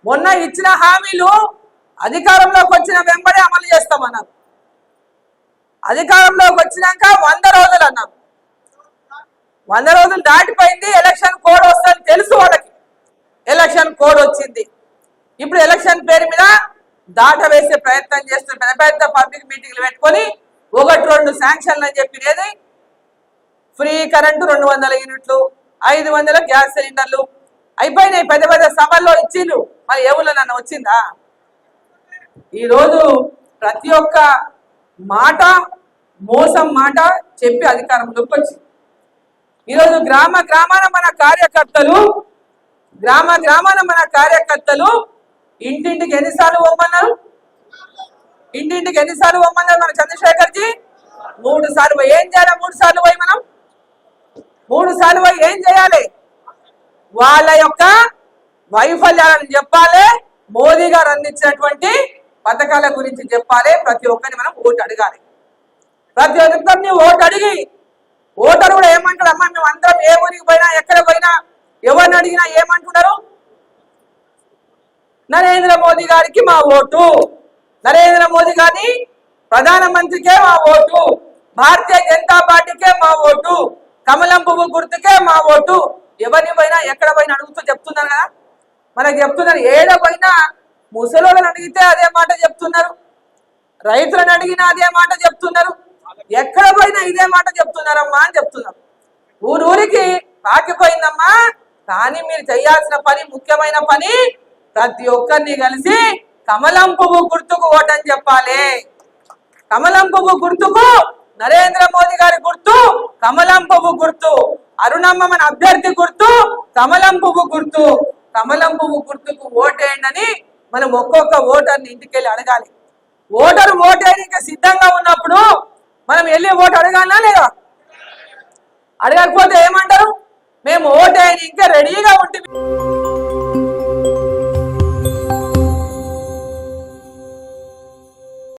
మొన్న ఇచ్చిన హామీలు అధికారంలోకి వచ్చిన వెంబడే అమలు చేస్తామన్నారు. అధికారంలోకి వచ్చినాక 100 రోజులు అన్నారు. 100 రోజులు దాటిపోయింది. ఎలక్షన్ కోడ్ వస్తుందని తెలుసు వాళ్ళకి. ఎలక్షన్ కోడ్ వచ్చింది. ఇప్పుడు ఎలక్షన్ పేరు మీద దాట వేసే ప్రయత్నం చేస్తున్న పెద్ద పెద్ద పబ్లిక్ మీటింగ్లు పెట్టుకొని 1-2 శాంక్షన్లు అని చెప్పినది. ఫ్రీ కరెంటు 200 యూనిట్లు, 500 గ్యాస్ సిలిండర్లు అయిపోయినాయి. పెద్ద పెద్ద సభల్లో ఇచ్చిండ్రు. మరి ఏ ఊళ్ళో నన్ను వచ్చిందా? ఈరోజు ప్రతి ఒక్క మాట మోసం మాట చెప్పి అధికారంలోకి వచ్చింది. ఈరోజు గ్రామ గ్రామాన మన కార్యకర్తలు ఇంటింటికి ఎన్నిసార్లు పోమన్నారు? ఇంటింటికి ఎన్నిసార్లు పోమన్నారు మన చంద్రశేఖర్జీ? 3 సార్లు. ఏం చేయాలి? 3 సార్లు పోయి మనం 3 సార్లు పోయి ఏం చేయాలి? వాళ్ళ యొక్క వైఫల్యాలను చెప్పాలి. మోదీ గారు అందించినటువంటి పథకాల గురించి చెప్పాలి. ప్రతి ఒక్కరిని మనం ఓటు అడగాలి. ప్రతి ఒక్కరిని ఓటు అడిగి ఓటరు కూడా ఏమంటారు? అమ్మా మేము అందరం ఏ ఊరికి పోయినా ఎక్కడ పోయినా ఎవరిని అడిగినా ఏమంటున్నారు? నరేంద్ర మోదీ గారికి మా ఓటు, నరేంద్ర మోదీ గారి ప్రధానమంత్రికే మా ఓటు, భారతీయ జనతా పార్టీకే మా ఓటు, కమలం పువ్వు గుర్తుకే మా ఓటు. ఎవరిని పోయినా ఎక్కడ పోయినా అడుగుతూ చెప్తున్నారు కదా. మనకు చెప్తున్నారు. ఏడ పోయినా ముసలోళ్ళని అడిగితే అదే మాట చెప్తున్నారు, రైతులను అడిగినా అదే మాట చెప్తున్నారు, ఎక్కడ పోయినా ఇదే మాట చెప్తున్నారమ్మా అని చెప్తున్నారు. ఊరికి పాకిపోయిందమ్మా. కానీ మీరు చేయాల్సిన పని, ముఖ్యమైన పని, ప్రతి ఒక్కరిని కలిసి కమలం పువ్వు గుర్తుకు ఓటని చెప్పాలి. కమలం పువ్వు గుర్తుకు, నరేంద్ర మోదీ గారి గుర్తు కమలం పువ్వు గుర్తు, అరుణమ్మ మన అభ్యర్థి గుర్తు కమలం పువ్వు గుర్తు. కమలం పువ్వు గుర్తుకు ఓటేయండి అని మనం ఒక్కొక్క ఓటర్ని ఇంటికెళ్ళి అడగాలి. ఓటరు ఓటేయడానికి సిద్ధంగా ఉన్నప్పుడు మనం వెళ్ళి ఓటు అడగాలనా లేదా? అడగకపోతే ఏమంటారు? మేము ఓటేయడానికి రెడీగా ఉంటుంది.